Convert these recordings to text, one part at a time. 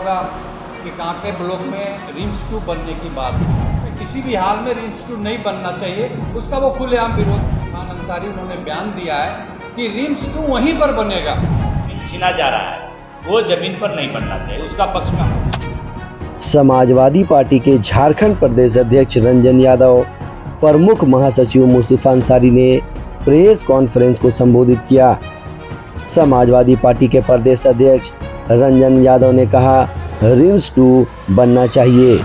होगा कि कांके ब्लॉक में रिम्स 2 बनने की बात है। उसमें किसी भी हाल में रिम्स 2 नहीं बनना चाहिए, उसका वो खुलेआम विरोध। इरफान अंसारी उन्होंने बयान दिया है कि रिम्स 2 वहीं पर बनेगा। छीना जा रहा है, वो जमीन पर नहीं बनना चाहिए, उसका पक्ष में। समाजवादी पार्टी के झारखंड प्रदेश अध्यक्ष रंजन यादव, प्रमुख महासचिव मुस्तफा अंसारी ने प्रेस कॉन्फ्रेंस को संबोधित किया। समाजवादी पार्टी के प्रदेश अध्यक्ष रंजन यादव ने कहा, रिम्स 2 बनना चाहिए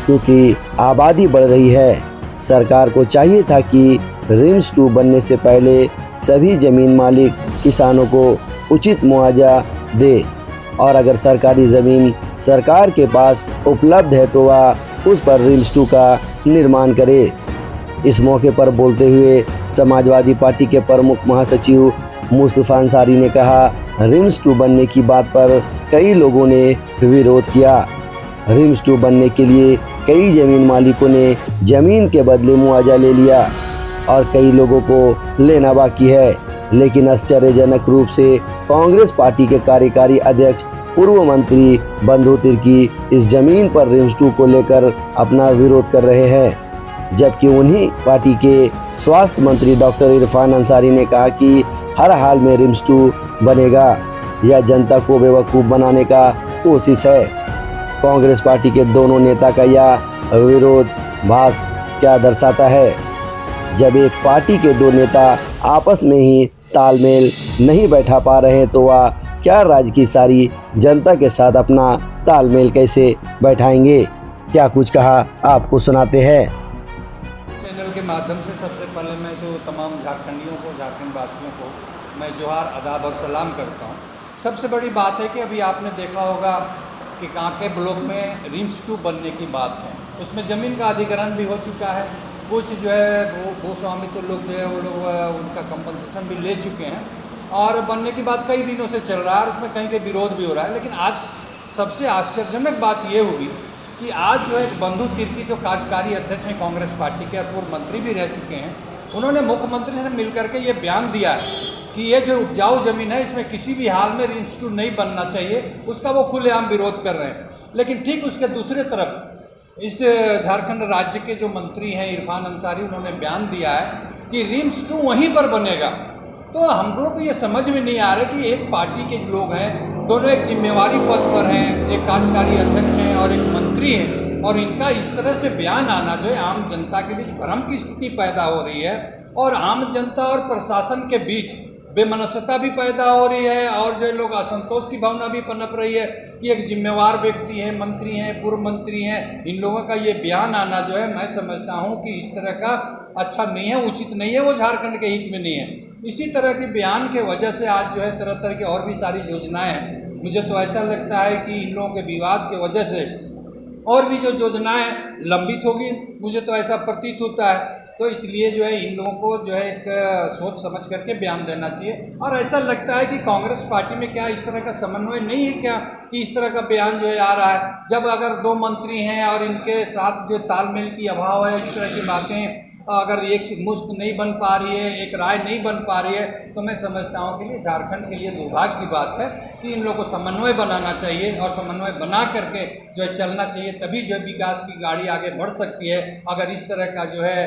क्योंकि आबादी बढ़ रही है। सरकार को चाहिए था कि रिम्स 2 बनने से पहले सभी जमीन मालिक किसानों को उचित मुआवजा दे और अगर सरकारी ज़मीन सरकार के पास उपलब्ध है तो वह उस पर रिम्स 2 का निर्माण करे। इस मौके पर बोलते हुए समाजवादी पार्टी के प्रमुख महासचिव मुस्तफा अंसारी ने कहा, रिम्स 2 बनने की बात पर कई लोगों ने विरोध किया। रिम्स 2 बनने के लिए कई जमीन मालिकों ने जमीन के बदले मुआवजा ले लिया और कई लोगों को लेना बाकी है, लेकिन आश्चर्यजनक रूप से कांग्रेस पार्टी के कार्यकारी अध्यक्ष पूर्व मंत्री बंधु तिर्की इस जमीन पर रिम्स 2 को लेकर अपना विरोध कर रहे हैं, जबकि उन्हीं पार्टी के स्वास्थ्य मंत्री डॉक्टर इरफान अंसारी ने कहा कि हर हाल में रिम्स 2 बनेगा। यह जनता को बेवकूफ़ बनाने का कोशिश है। कांग्रेस पार्टी के दोनों नेता का यह विरोधाभास क्या दर्शाता है? जब एक पार्टी के दो नेता आपस में ही तालमेल नहीं बैठा पा रहे हैं तो वह क्या राज्य की सारी जनता के साथ अपना तालमेल कैसे बैठाएंगे? क्या कुछ कहा आपको सुनाते हैं। चैनल के माध्यम से सबसे पहले मैं तो तमाम झारखंडियों को, झारखंड वासियों को मैं जोहार, आदाब और सलाम करता हूँ। सबसे बड़ी बात है कि अभी आपने देखा होगा कि कांके ब्लॉक में रिम्स 2 बनने की बात है। उसमें ज़मीन का अधिग्रहण भी हो चुका है। कुछ जो है वो भूस्वामित्व लोग जो है वो लोग उनका कंपनसेशन भी ले चुके हैं और बनने की बात कई दिनों से चल रहा है और उसमें कहीं के विरोध भी हो रहा है। लेकिन आज सबसे आश्चर्यजनक बात ये हुई कि आज जो है बंधु तिर्की जो कार्यकारी अध्यक्ष हैं कांग्रेस पार्टी के और पूर्व मंत्री भी रह चुके हैं, उन्होंने मुख्यमंत्री से मिलकर के ये बयान दिया है कि ये जो उपजाऊ ज़मीन है इसमें किसी भी हाल में रिम्स 2 नहीं बनना चाहिए, उसका वो खुलेआम विरोध कर रहे हैं। लेकिन ठीक उसके दूसरे तरफ इस झारखंड राज्य के जो मंत्री हैं इरफान अंसारी, उन्होंने बयान दिया है कि रिम्स 2 वहीं पर बनेगा। तो हम लोग को ये समझ में नहीं आ रहा कि एक पार्टी के लोग हैं, दोनों एक जिम्मेवारी पद पर हैं, एक कार्यकारी अध्यक्ष हैं और एक मंत्री हैं, और इनका इस तरह से बयान आना जो है आम जनता के बीच भ्रम की स्थिति पैदा हो रही है और आम जनता और प्रशासन के बीच बेमनस्यता भी पैदा हो रही है और जो लोग असंतोष की भावना भी पनप रही है कि एक जिम्मेवार व्यक्ति हैं, मंत्री हैं, पूर्व मंत्री हैं, इन लोगों का ये बयान आना जो है मैं समझता हूँ कि इस तरह का अच्छा नहीं है, उचित नहीं है, वो झारखंड के हित में नहीं है। इसी तरह के बयान के वजह से आज जो है तरह तरह की और भी सारी योजनाएँ हैं। मुझे तो ऐसा लगता है कि इन लोगों के विवाद के वजह से और भी जो योजनाएँ लंबित होगी, मुझे तो ऐसा प्रतीत होता है। तो इसलिए जो है इन लोगों को जो है एक सोच समझ करके बयान देना चाहिए। और ऐसा लगता है कि कांग्रेस पार्टी में क्या इस तरह का समन्वय नहीं है क्या कि इस तरह का बयान जो है आ रहा है, जब अगर दो मंत्री हैं और इनके साथ जो तालमेल की अभाव है, इस तरह की बातें अगर एक मुश्त नहीं बन पा रही है, एक राय नहीं बन पा रही है, तो मैं समझता हूँ कि झारखंड के लिए दुर्भाग्य की बात है कि इन लोगों को समन्वय बनाना चाहिए और समन्वय बना करके जो है चलना चाहिए, तभी जो विकास की गाड़ी आगे बढ़ सकती है। अगर इस तरह का जो है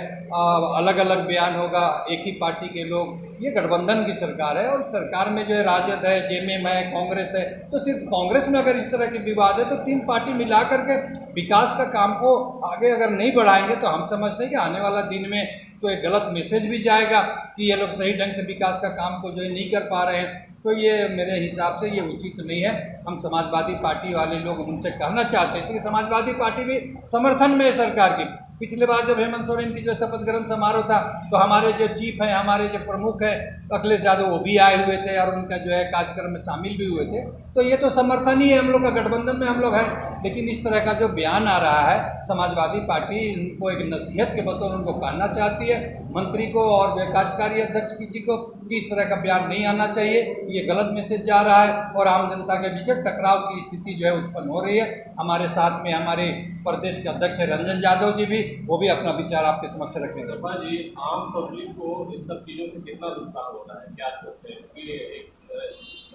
अलग अलग बयान होगा, एक ही पार्टी के लोग, ये गठबंधन की सरकार है और सरकार में जो है राजद है, जेएमएम है, कांग्रेस है, तो सिर्फ कांग्रेस में अगर इस तरह के विवाद है तो तीन पार्टी मिला करके विकास का काम को आगे अगर नहीं बढ़ाएंगे तो हम समझते हैं कि आने वाला दिन में तो एक गलत मैसेज भी जाएगा कि ये लोग सही ढंग से विकास का काम को जो है नहीं कर पा रहे हैं। तो ये मेरे हिसाब से ये उचित नहीं है। हम समाजवादी पार्टी वाले लोग उनसे कहना चाहते हैं, इसलिए समाजवादी पार्टी भी समर्थन में है सरकार की। पिछले बार जब हेमंत सोरेन की जो शपथ ग्रहण समारोह था तो हमारे जो चीफ हैं, हमारे जो प्रमुख हैं अखिलेश यादव, वो भी आए हुए थे और उनका जो है कार्यक्रम में शामिल भी हुए थे। तो ये तो समर्थन ही है हम लोग का, गठबंधन में हम लोग हैं। लेकिन इस तरह का जो बयान आ रहा है, समाजवादी पार्टी उनको एक नसीहत के बतौर उनको कहना चाहती है, मंत्री को और जो कार्यकारी अध्यक्ष जी को, कि इस तरह का बयान नहीं आना चाहिए, ये गलत मैसेज जा रहा है और आम जनता के बीच टकराव की स्थिति जो है उत्पन्न हो रही है। हमारे साथ में हमारे प्रदेश के अध्यक्ष रंजन यादव जी भी, वो भी अपना विचार आपके समक्ष रखेंगे। जी, आम पब्लिक को इन सब चीज़ों से कितना नुकसान होता है, क्या सोचते हैं कि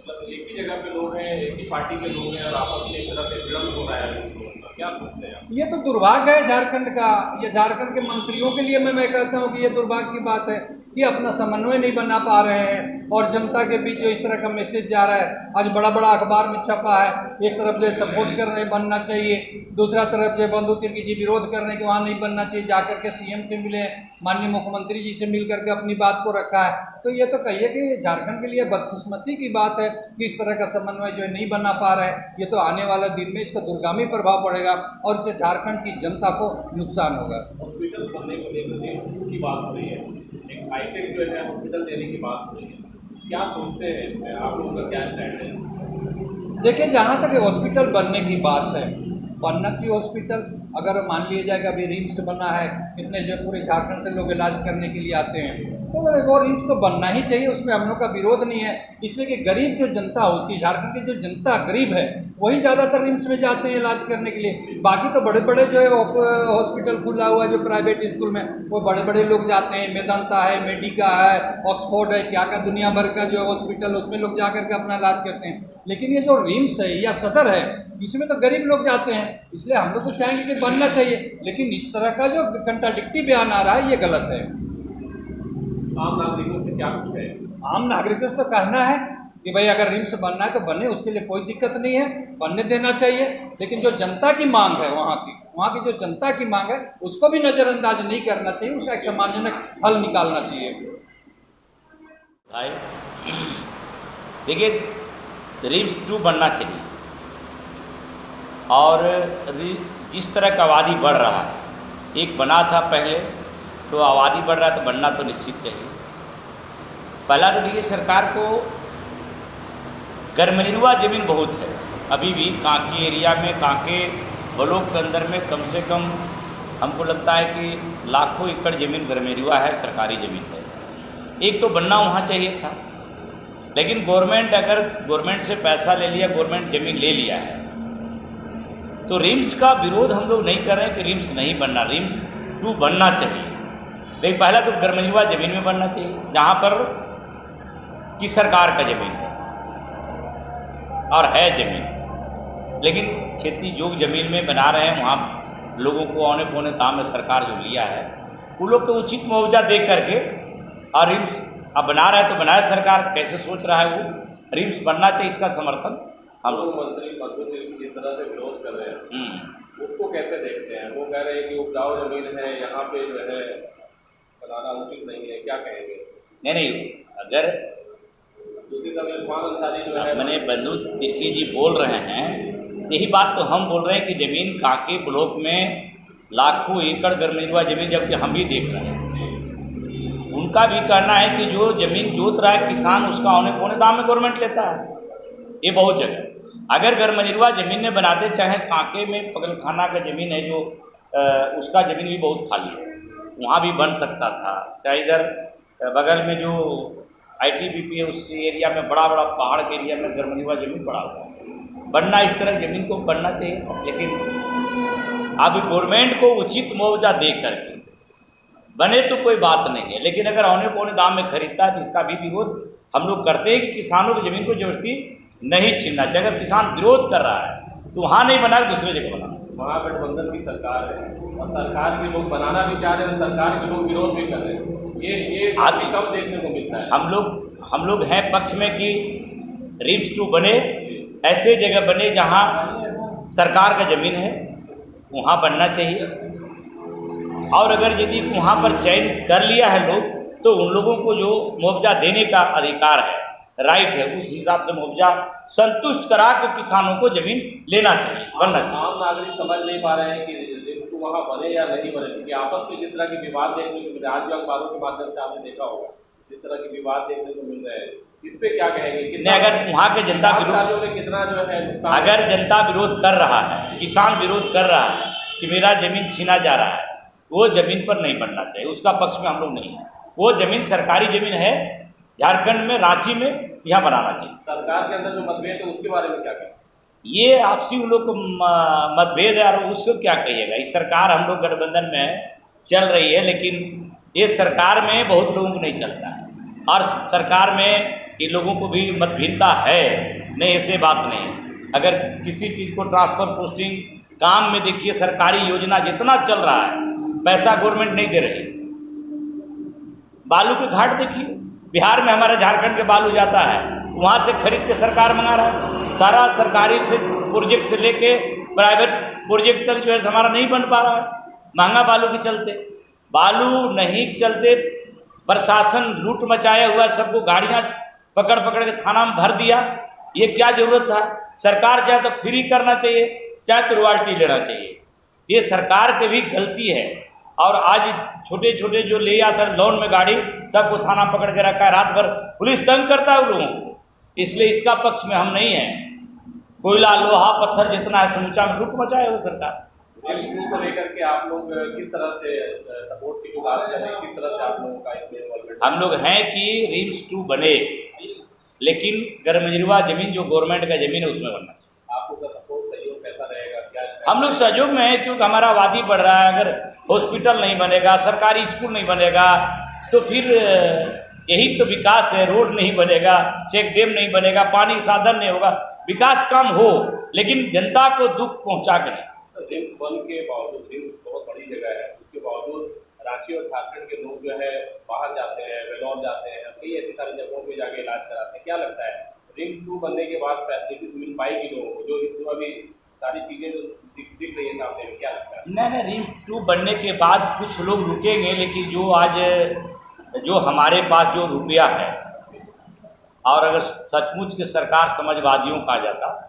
मतलब एक ही जगह पे लोग हैं, एक ही पार्टी के लोग हैं और आपस में एक तरह से विलम्ब ये तो दुर्भाग्य है झारखंड का। ये झारखंड के मंत्रियों के लिए मैं कहता हूँ कि ये दुर्भाग्य की बात है कि अपना समन्वय नहीं बना पा रहे हैं और जनता के बीच जो इस तरह का मैसेज जा रहा है, आज बड़ा बड़ा अखबार में छपा है, एक तरफ जो सपोर्ट कर रहे बनना चाहिए, दूसरा तरफ जो बंधु तिर्की जी विरोध कर रहे हैं कि वहाँ नहीं बनना चाहिए, जाकर के सीएम से मिले, माननीय मुख्यमंत्री जी से मिल करके अपनी बात को रखा है। तो ये तो कहिए कि झारखंड के लिए बदकिस्मती की बात है कि इस तरह का समन्वय जो है नहीं बना पा रहा है। ये तो आने वाला दिन में इसका दुर्गामी प्रभाव पड़ेगा और इससे झारखंड की जनता को नुकसान होगा। हॉस्पिटल बनने को लेकर की बात हो रही है, एक हाईटेक जो है हॉस्पिटल देने की बात हो रही है, क्या सोचते हैं आप लोगों का, क्या स्टैंड है? देखिए, जहाँ तक हॉस्पिटल बनने की बात है, बनना चाहिए हॉस्पिटल। अगर मान लिया जाए कि अभी रिम्स बना है, कितने जो पूरे झारखंड से लोग इलाज करने के लिए आते हैं, तो वो रिम्स तो बनना ही चाहिए, उसमें हम लोग का विरोध नहीं है। इसलिए कि गरीब जो जनता होती है, झारखंड की जो जनता गरीब है, वही ज़्यादातर रिम्स में जाते हैं इलाज करने के लिए। बाकी तो बड़े बड़े जो है हॉस्पिटल खुला हुआ है जो प्राइवेट स्कूल में, वो बड़े बड़े लोग जाते हैं, मेदांता है, मेडिका है, ऑक्सफोर्ड है, क्या क्या दुनिया भर का जो है हॉस्पिटल, उसमें लोग जा करके अपना इलाज करते हैं। लेकिन ये जो रिम्स है या सदर है, इसमें तो गरीब लोग जाते हैं। इसलिए हम लोग तो चाहेंगे कि बनना चाहिए, लेकिन इस तरह का जो कंट्राडिक्टिव बयान आ रहा है, ये गलत है। आम नागरिकों से क्या कुछ है? आम नागरिकों से तो कहना है कि भाई अगर रिम्स बनना है तो बने, उसके लिए कोई दिक्कत नहीं है, बनने देना चाहिए। लेकिन जो जनता की मांग है, वहाँ की जो जनता की मांग है, उसको भी नज़रअंदाज नहीं करना चाहिए, उसका एक सम्मानजनक हल निकालना चाहिए। देखिए, रिम्स 2 बनना चाहिए और जिस तरह का आबादी बढ़ रहा है, एक बना था पहले, तो आबादी बढ़ रहा है तो बनना तो निश्चित चाहिए। पहला तो देखिए, सरकार को गरमैरुआ ज़मीन बहुत है अभी भी कांके एरिया में, कांके ब्लॉक के अंदर में कम से कम हमको लगता है कि लाखों एकड़ ज़मीन गरमैरुआ है, सरकारी ज़मीन है। एक तो बनना वहाँ चाहिए था, लेकिन गवर्नमेंट से पैसा ले लिया, गवर्नमेंट ज़मीन ले लिया है, तो रिम्स का विरोध हम लोग नहीं कर रहे हैं कि रिम्स नहीं बनना, रिम्स 2 बनना चाहिए। लेकिन पहला तो गरमैरुआ ज़मीन में बनना चाहिए, जहाँ पर कि सरकार का ज़मीन है और है ज़मीन, लेकिन खेती योग्य ज़मीन में बना रहे हैं। वहाँ लोगों को औने पौने दाम में सरकार जो लिया है, वो लोग को उचित मुआवजा दे करके, और रिम्स अब बना रहा है तो बनाए, सरकार कैसे सोच रहा है वो, रिम्स बनना चाहिए, इसका समर्थन हम लोग। मंत्री बंधु तिर्की जिस तरह से विरोध कर रहे हैं, उसको कैसे देखते हैं? वो कह रहे हैं कि उपजाऊ जमीन है, यहाँ पे जो है बनाना उचित नहीं है, क्या कहेंगे? नहीं, अगर मैंने बंधु तिर्की जी बोल रहे हैं, यही बात तो हम बोल रहे हैं कि ज़मीन कांके ब्लॉक में लाखों एकड़ गरमैरुआ ज़मीन, जबकि हम भी देख रहे हैं। उनका भी कहना है कि जो ज़मीन जोत रहा है किसान, उसका औने पौने दाम में गवर्नमेंट लेता है। ये बहुत जगह अगर गरमैरुआ ज़मीन में बनाते, चाहे कांके में पगलखाना का ज़मीन है जो उसका ज़मीन भी बहुत खाली है, वहाँ भी बन सकता था। चाहे इधर बगल में जो ITBP है, उस एरिया में बड़ा बड़ा पहाड़ के एरिया में गरमैरुआ ज़मीन पड़ा हुआ है, बनना इस तरह ज़मीन को बनना चाहिए। लेकिन अब गवर्नमेंट को उचित मुआवजा दे करके बने तो कोई बात नहीं है, लेकिन अगर औने पौने दाम में खरीदता है तो इसका भी विरोध हम लोग करते हैं कि किसानों की ज़मीन को जबरदस्ती नहीं छीनना चाहिए। अगर किसान विरोध कर रहा है तो वहाँ नहीं बना, दूसरे जगह बना। महागठबंधन की सरकार है और सरकार के लोग बनाना भी चाह रहे हैं, सरकार के लोग विरोध भी कर रहे हैं, ये काफी कम देखने को मिलता है। हम लोग हैं पक्ष में कि रिम्स 2 बने, ऐसे जगह बने जहाँ सरकार का ज़मीन है, वहाँ बनना चाहिए। और अगर यदि वहाँ पर चयन कर लिया है लोग, तो उन लोगों को जो मुआवजा देने का अधिकार है, राइट है, उस हिसाब से मुआवजा संतुष्ट करा के किसानों को ज़मीन लेना चाहिए, बनना चाहिए। आम नागरिक समझ नहीं पा रहे हैं कि रिम्स वहाँ बने या नहीं बने, क्योंकि आपस में जिस तरह के विवाद देखने को मिल रहे हैं, आज भी अखबारों के माध्यम से आपने देखा होगा जिस तरह के विवाद देखने को मिल रहे हैं, इस पे क्या कहेंगे? नहीं, अगर वहाँ के जनता विरोध में कितना जो है नुकसान, अगर जनता विरोध कर रहा है, किसान विरोध कर रहा है कि मेरा ज़मीन छीना जा रहा है, वो ज़मीन पर नहीं बनना चाहिए, उसका पक्ष में हम लोग नहीं हैं। वो ज़मीन सरकारी ज़मीन है, झारखंड में, रांची में, यहाँ बनाना चाहिए। सरकार के अंदर जो मतभेद है उसके बारे में क्या कहें? ये आपसी उन लोग को मतभेद है, और उसको क्या कहिएगा। इस सरकार हम लोग गठबंधन में चल रही है, लेकिन ये सरकार में बहुत लोगों को नहीं चलता है, और सरकार में ये लोगों को भी मतभिन्नता है, नहीं ऐसे बात नहीं। अगर किसी चीज़ को ट्रांसफ़र पोस्टिंग काम में देखिए सरकारी योजना जितना चल रहा है पैसा गवर्नमेंट नहीं दे रही। बालू के घाट देखिए, बिहार में हमारे झारखंड के बालू जाता है, वहाँ से खरीद के सरकार मंगा रहा है। सारा सरकारी से प्रोजेक्ट से लेके प्राइवेट प्रोजेक्ट तक जो है हमारा नहीं बन पा रहा है, महंगा बालू के चलते। बालू नहीं के चलते प्रशासन लूट मचाया हुआ, सबको गाड़ियाँ पकड़ पकड़ के थाना में भर दिया। ये क्या जरूरत था? सरकार चाहे तो फ्री करना चाहिए, चाहे तो रॉयल्टी लेना चाहिए। ये सरकार की भी गलती है। और आज छोटे छोटे जो ले आता है लोन में गाड़ी, सबको थाना पकड़ के रखा है, रात भर पुलिस तंग करता है उन लोगों को। इसलिए इसका पक्ष में हम नहीं हैं। कोयला लोहा पत्थर जितना है समूचा में लूट मचाए वो सरकार। रिम्स को लेकर के आप लोग किस तरह से सपोर्ट की बात कर रहे हैं, किस तरह से आप लोगों का इसमें इन्वॉल्वमेंट? हम लोग हैं कि रिम्स 2 बने, लेकिन गरमजरुआ जमीन जो गवर्नमेंट का जमीन है उसमें बनना चाहिए। आपको का सपोर्ट सहयोग कैसा रहेगा, क्या हम लोग सहयोग में हैं, क्योंकि हमारा आबादी बढ़ रहा है। अगर हॉस्पिटल नहीं बनेगा, सरकारी स्कूल नहीं बनेगा, तो फिर यही तो विकास है। रोड नहीं बनेगा, चेक डैम नहीं बनेगा, पानी साधन नहीं होगा, विकास काम हो, लेकिन जनता को दुख पहुंचा के नहीं। रिम्स बन के बावजूद, रिम्स बहुत बड़ी जगह है, उसके बावजूद रांची और झारखंड के लोग जो है बाहर जाते हैं, वेलोर जाते हैं, कई ऐसी सारी जगहों पे जाके इलाज कराते हैं। क्या लगता है रिम्स 2 बनने के बाद फैसिलिटीज मिल पाएगी लोगों को, जो अभी सारी चीज़ें जो दिख रही है सामने में? क्या लगता है? नहीं, रिम्स 2 बनने के बाद कुछ लोग रुकेंगे, लेकिन जो आज जो हमारे पास जो रुपया है, और अगर सचमुच के सरकार समझवादियों का आ जाता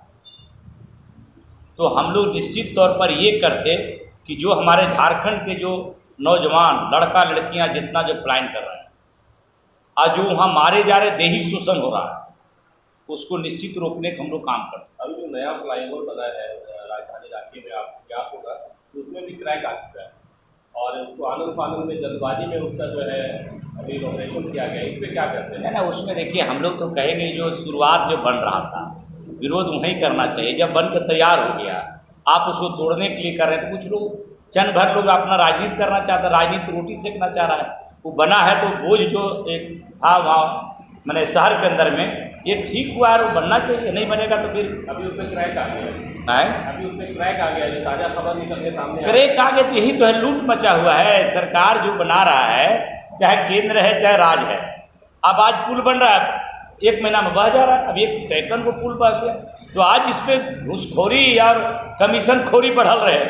तो हम लोग निश्चित तौर पर ये करते कि जो हमारे झारखंड के जो नौजवान लड़का लड़कियां जितना जो प्लान कर रहे हैं, आज जो वहाँ मारे जा रहे, देही शोषण हो रहा है, उसको निश्चित रोकने का हम लोग काम करते हैं। अभी जो नया फ्लाईओवर बना है राजधानी रांची में, आप ज्ञात होगा, तो उसमें भी क्रैक आ चुका है, और उसको आनंद फानंद में जल्दबाजी में उसका जो है अभी इनॉग्रेशन किया गया। इस पर क्या करते हैं? ना उसमें देखिए, हम लोग तो कहेंगे जो शुरुआत जो बन रहा था, विरोध वहीं करना चाहिए। जब बन के तैयार हो गया, आप उसको तोड़ने के लिए कर रहे हैं, तो कुछ लोग चंद भर लोग अपना राजनीति करना चाहता है, राजनीति रोटी सेकना चाह रहा है। वो बना है तो बोझ जो एक था वहाँ मैंने शहर के अंदर में, ये ठीक हुआ है, वो बनना चाहिए। नहीं बनेगा तो फिर अभी उसमें क्रैक आ गया है, अभी उसमें क्रैक आ गया, जो ताज़ा खबर निकल के सामने आ क्रैक आ गया। तो यही तो है, लूट मचा हुआ है। सरकार जो बना रहा है, चाहे केंद्र है चाहे राज्य है, अब आज पुल बन रहा है, 1 महीना में बह जा रहा है। अब एक कैकन को पुल बह गया, तो आज इस पर घूसखोरी और कमीशन खोरी बढ़ल रहे।